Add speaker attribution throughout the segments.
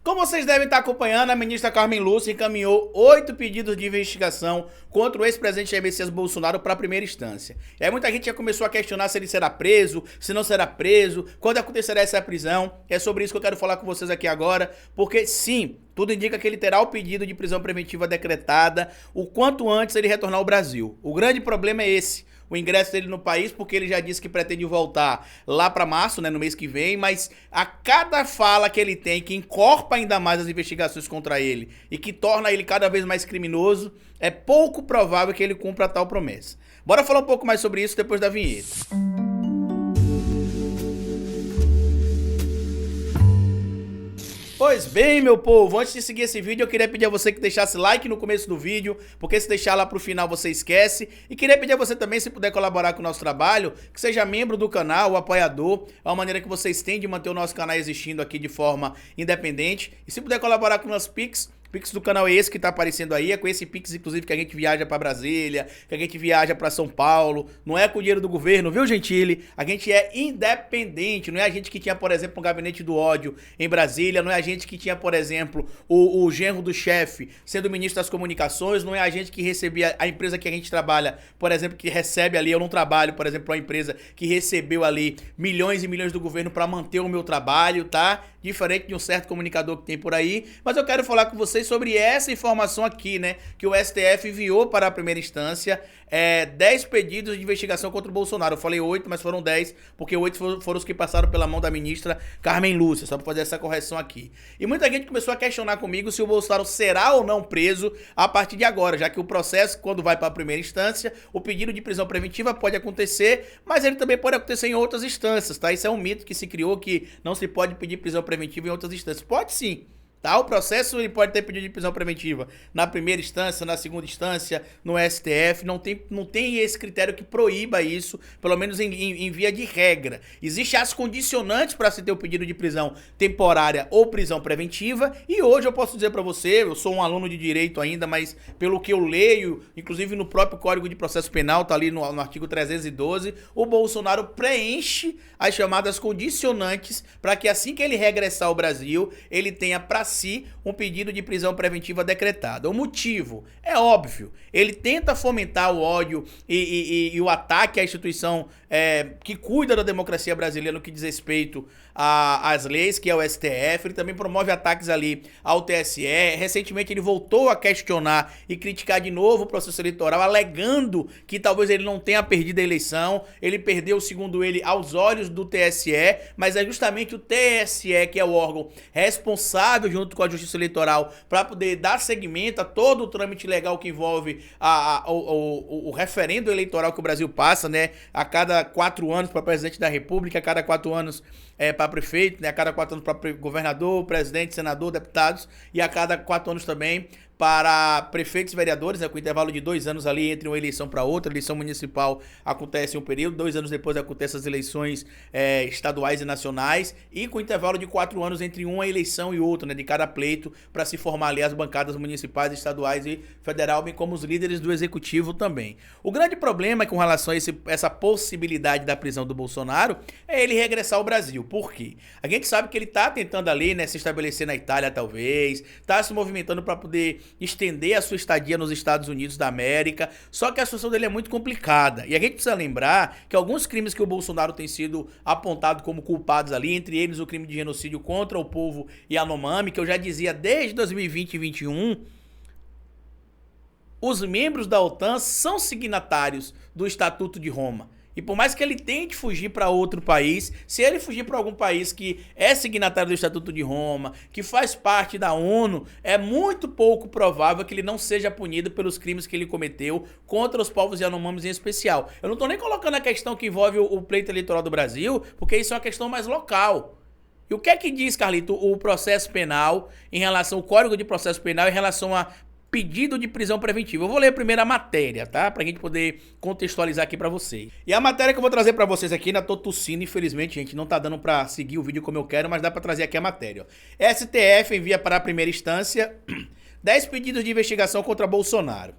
Speaker 1: Como vocês devem estar acompanhando, a ministra Carmen Lúcia encaminhou 8 pedidos de investigação contra o ex-presidente Jair Messias Bolsonaro para a primeira instância. E aí muita gente já começou a questionar se ele será preso, se não será preso, quando acontecerá essa prisão. É sobre isso que eu quero falar com vocês aqui agora, porque sim, tudo indica que ele terá o pedido de prisão preventiva decretada o quanto antes ele retornar ao Brasil. O grande problema é esse: o ingresso dele no país, porque ele já disse que pretende voltar lá para março, né, no mês que vem, mas a cada fala que ele tem, que encorpa ainda mais as investigações contra ele e que torna ele cada vez mais criminoso, é pouco provável que ele cumpra tal promessa. Bora falar um pouco mais sobre isso depois da vinheta. Pois bem, meu povo, antes de seguir esse vídeo, eu queria pedir a você que deixasse like no começo do vídeo, porque se deixar lá pro final você esquece. E queria pedir a você também, se puder colaborar com o nosso trabalho, que seja membro do canal, o apoiador. É uma maneira que vocês têm de manter o nosso canal existindo aqui de forma independente. E se puder colaborar com o nosso Pix, o Pix do canal é esse que tá aparecendo aí, é com esse Pix, inclusive, que a gente viaja pra Brasília, que a gente viaja pra São Paulo, não é com o dinheiro do governo, viu, Gentili? A gente é independente, não é a gente que tinha, por exemplo, um gabinete do ódio em Brasília, não é a gente que tinha, por exemplo, o genro do chefe sendo ministro das comunicações, não é a gente que recebia, a empresa que a gente trabalha, por exemplo, que recebe ali, eu não trabalho, por exemplo, uma empresa que recebeu ali milhões e milhões do governo pra manter o meu trabalho, tá? Diferente de um certo comunicador que tem por aí, mas eu quero falar com vocês sobre essa informação aqui, né, que o STF enviou para a primeira instância 10 pedidos de investigação contra o Bolsonaro. Eu falei 8, mas foram 10, porque 8 foram os que passaram pela mão da ministra Carmen Lúcia, só para fazer essa correção aqui. E muita gente começou a questionar comigo se o Bolsonaro será ou não preso a partir de agora, já que o processo, quando vai para a primeira instância, o pedido de prisão preventiva pode acontecer, mas ele também pode acontecer em outras instâncias, tá? Isso é um mito que se criou, que não se pode pedir prisão preventiva em outras instâncias. Pode sim. Tá? O processo ele pode ter pedido de prisão preventiva na primeira instância, na segunda instância, no STF, não tem esse critério que proíba isso, pelo menos em via de regra. Existem as condicionantes para se ter o pedido de prisão temporária ou prisão preventiva, e hoje eu posso dizer para você, eu sou um aluno de direito ainda, mas pelo que eu leio, inclusive no próprio Código de Processo Penal, tá ali no artigo 312, o Bolsonaro preenche as chamadas condicionantes para que assim que ele regressar ao Brasil, ele tenha para si um pedido de prisão preventiva decretada. O motivo é óbvio, ele tenta fomentar o ódio e o ataque à instituição que cuida da democracia brasileira no que diz respeito às leis, que é o STF. Ele também promove ataques ali ao TSE. Recentemente ele voltou a questionar e criticar de novo o processo eleitoral, alegando que talvez ele não tenha perdido a eleição. Ele perdeu, segundo ele, aos olhos do TSE, mas é justamente o TSE que é o órgão responsável junto com a Justiça Eleitoral para poder dar seguimento a todo o trâmite legal que envolve o referendo eleitoral que o Brasil passa, né? A cada 4 anos para presidente da República, a cada 4 anos para prefeito, né? A cada 4 anos para governador, presidente, senador, deputados, e a cada 4 anos também para prefeitos e vereadores, né, com intervalo de 2 anos ali entre uma eleição para outra. A eleição municipal acontece em um período, 2 anos depois acontecem as eleições estaduais e nacionais, e com intervalo de 4 anos entre uma eleição e outra, né, de cada pleito, para se formar ali as bancadas municipais, estaduais e federal, bem como os líderes do executivo também. O grande problema com relação a essa possibilidade da prisão do Bolsonaro é ele regressar ao Brasil. Por quê? A gente sabe que ele está tentando ali, né, se estabelecer na Itália talvez, está se movimentando para poder estender a sua estadia nos Estados Unidos da América, só que a situação dele é muito complicada. E a gente precisa lembrar que alguns crimes que o Bolsonaro tem sido apontado como culpados ali, entre eles o crime de genocídio contra o povo Yanomami, que eu já dizia desde 2020 e 2021, os membros da OTAN são signatários do Estatuto de Roma. E por mais que ele tente fugir para outro país, se ele fugir para algum país que é signatário do Estatuto de Roma, que faz parte da ONU, é muito pouco provável que ele não seja punido pelos crimes que ele cometeu contra os povos Yanomamis em especial. Eu não estou nem colocando a questão que envolve o pleito eleitoral do Brasil, porque isso é uma questão mais local. E o que é que diz, Carlito, o processo penal em relação ao Código de Processo Penal em relação a pedido de prisão preventiva? Eu vou ler primeiro a matéria, tá? Pra gente poder contextualizar aqui pra vocês. E a matéria que eu vou trazer pra vocês aqui, ainda tô tossindo, infelizmente, gente, não tá dando pra seguir o vídeo como eu quero, mas dá pra trazer aqui a matéria, ó. STF envia para a primeira instância 10 pedidos de investigação contra Bolsonaro.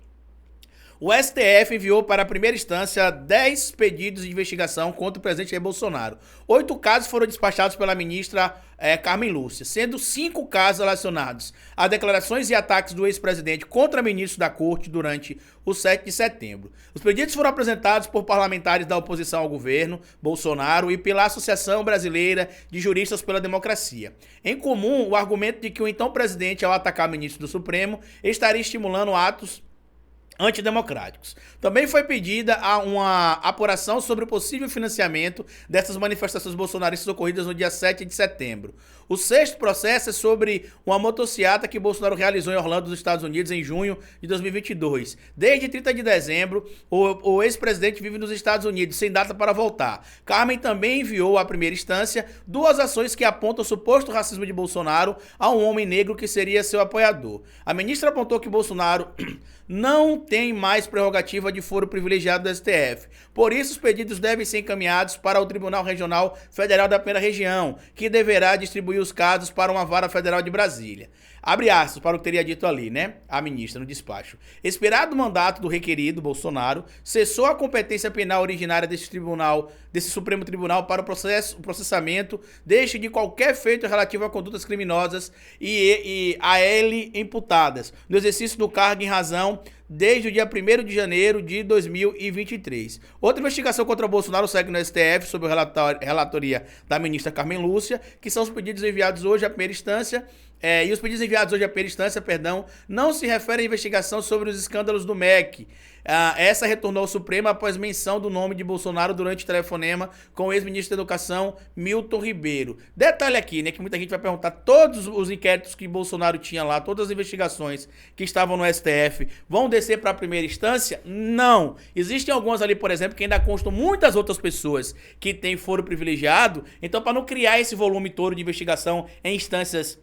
Speaker 1: O STF enviou para a primeira instância 10 pedidos de investigação contra o presidente Jair Bolsonaro. 8 casos foram despachados pela ministra Carmen Lúcia, sendo 5 casos relacionados a declarações e ataques do ex-presidente contra ministros da corte durante o 7 de setembro. Os pedidos foram apresentados por parlamentares da oposição ao governo Bolsonaro e pela Associação Brasileira de Juristas pela Democracia. Em comum, o argumento de que o então presidente, ao atacar ministro do Supremo, estaria estimulando atos antidemocráticos. Também foi pedida uma apuração sobre o possível financiamento dessas manifestações bolsonaristas ocorridas no dia 7 de setembro. O 6º processo é sobre uma motociata que Bolsonaro realizou em Orlando, nos Estados Unidos, em junho de 2022. Desde 30 de dezembro, o ex-presidente vive nos Estados Unidos, sem data para voltar. Carmen também enviou à primeira instância 2 ações que apontam o suposto racismo de Bolsonaro a um homem negro que seria seu apoiador. A ministra apontou que Bolsonaro não tem mais prerrogativa de foro privilegiado do STF. Por isso, os pedidos devem ser encaminhados para o Tribunal Regional Federal da Primeira Região, que deverá distribuir os casos para uma vara federal de Brasília. Abre aspas para o que teria dito ali, né? A ministra no despacho. Esperado o mandato do requerido, Bolsonaro cessou a competência penal originária desse Supremo Tribunal para o processamento de qualquer feito relativo a condutas criminosas e a ele imputadas, no exercício do cargo em razão desde o dia 1º de janeiro de 2023. Outra investigação contra o Bolsonaro segue no STF sob a relatoria da ministra Carmen Lúcia, que são os pedidos enviados hoje à primeira instância. E os pedidos enviados hoje à primeira instância, não se referem à investigação sobre os escândalos do MEC. Essa retornou ao Supremo após menção do nome de Bolsonaro durante o telefonema com o ex-ministro da Educação, Milton Ribeiro. Detalhe aqui, né, que muita gente vai perguntar, todos os inquéritos que Bolsonaro tinha lá, todas as investigações que estavam no STF, vão descer para a primeira instância? Não. Existem algumas ali, por exemplo, que ainda constam muitas outras pessoas que têm foro privilegiado. Então, para não criar esse volume todo de investigação em instâncias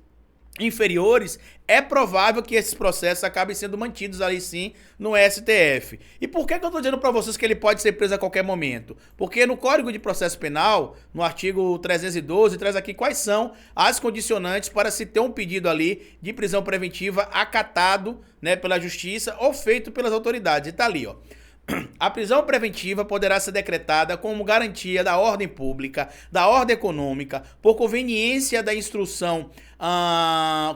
Speaker 1: inferiores, é provável que esses processos acabem sendo mantidos ali sim no STF. E por que eu estou dizendo para vocês que ele pode ser preso a qualquer momento? Porque no Código de Processo Penal, no artigo 312, traz aqui quais são as condicionantes para se ter um pedido ali de prisão preventiva acatado, né, pela justiça ou feito pelas autoridades. E tá ali, ó. A prisão preventiva poderá ser decretada como garantia da ordem pública, da ordem econômica, por conveniência da instrução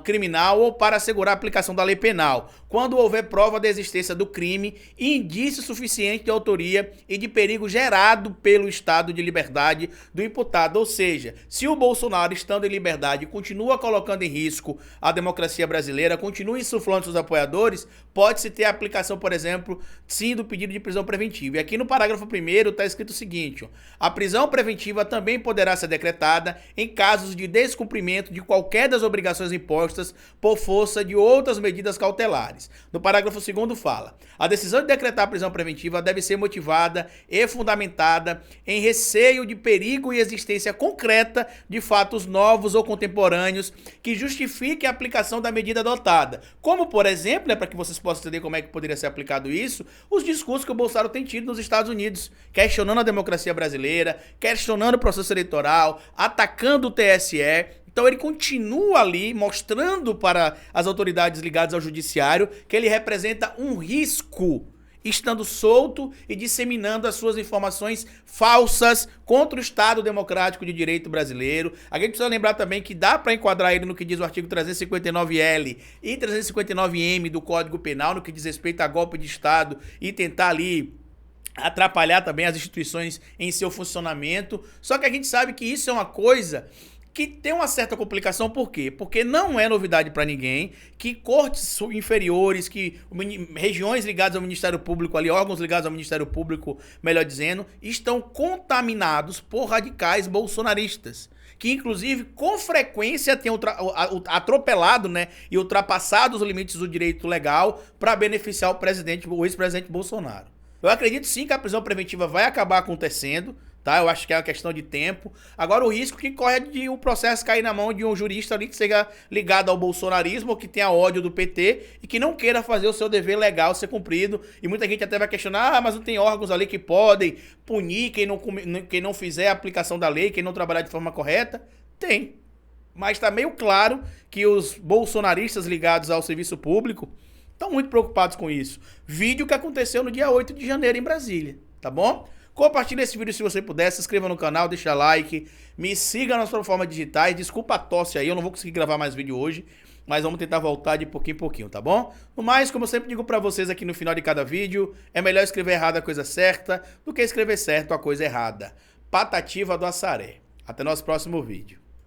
Speaker 1: criminal ou para assegurar a aplicação da lei penal, quando houver prova da existência do crime e indício suficiente de autoria e de perigo gerado pelo estado de liberdade do imputado. Ou seja, se o Bolsonaro, estando em liberdade, continua colocando em risco a democracia brasileira, continua insuflando seus apoiadores, pode-se ter a aplicação, por exemplo, sim, do pedido de prisão preventiva. E aqui no parágrafo 1º está escrito o seguinte, ó: a prisão preventiva também poderá ser decretada em casos de descumprimento de qualquer das obrigações impostas por força de outras medidas cautelares. No parágrafo 2º fala: a decisão de decretar a prisão preventiva deve ser motivada e fundamentada em receio de perigo e existência concreta de fatos novos ou contemporâneos que justifiquem a aplicação da medida adotada. Como, por exemplo, para que vocês possam entender como é que poderia ser aplicado isso, os discursos que o Bolsonaro tem tido nos Estados Unidos, questionando a democracia brasileira, questionando o processo eleitoral, atacando o TSE. Então ele continua ali mostrando para as autoridades ligadas ao judiciário que ele representa um risco, estando solto e disseminando as suas informações falsas contra o Estado Democrático de Direito brasileiro. A gente precisa lembrar também que dá para enquadrar ele no que diz o artigo 359L e 359M do Código Penal, no que diz respeito a golpe de Estado e tentar ali atrapalhar também as instituições em seu funcionamento. Só que a gente sabe que isso é uma coisa que tem uma certa complicação. Por quê? Porque não é novidade para ninguém que cortes inferiores, que regiões ligadas ao Ministério Público, ali, órgãos ligados ao Ministério Público, melhor dizendo, estão contaminados por radicais bolsonaristas, que inclusive com frequência têm atropelado, né, e ultrapassado os limites do direito legal para beneficiar o ex-presidente Bolsonaro. Eu acredito sim que a prisão preventiva vai acabar acontecendo, tá? Eu acho que é uma questão de tempo. Agora, o risco que corre é de o processo cair na mão de um jurista ali que seja ligado ao bolsonarismo, ou que tenha ódio do PT e que não queira fazer o seu dever legal ser cumprido. E muita gente até vai questionar, mas não tem órgãos ali que podem punir quem não fizer a aplicação da lei, quem não trabalhar de forma correta? Tem. Mas tá meio claro que os bolsonaristas ligados ao serviço público, Estão muito preocupados com isso. Vídeo que aconteceu no dia 8 de janeiro em Brasília, tá bom? Compartilhe esse vídeo se você puder, se inscreva no canal, deixa like, me siga nas plataformas digitais. Desculpa a tosse aí, eu não vou conseguir gravar mais vídeo hoje, mas vamos tentar voltar de pouquinho em pouquinho, tá bom? No mais, como eu sempre digo pra vocês aqui no final de cada vídeo, é melhor escrever errado a coisa certa do que escrever certo a coisa errada. Patativa do Assaré. Até nosso próximo vídeo.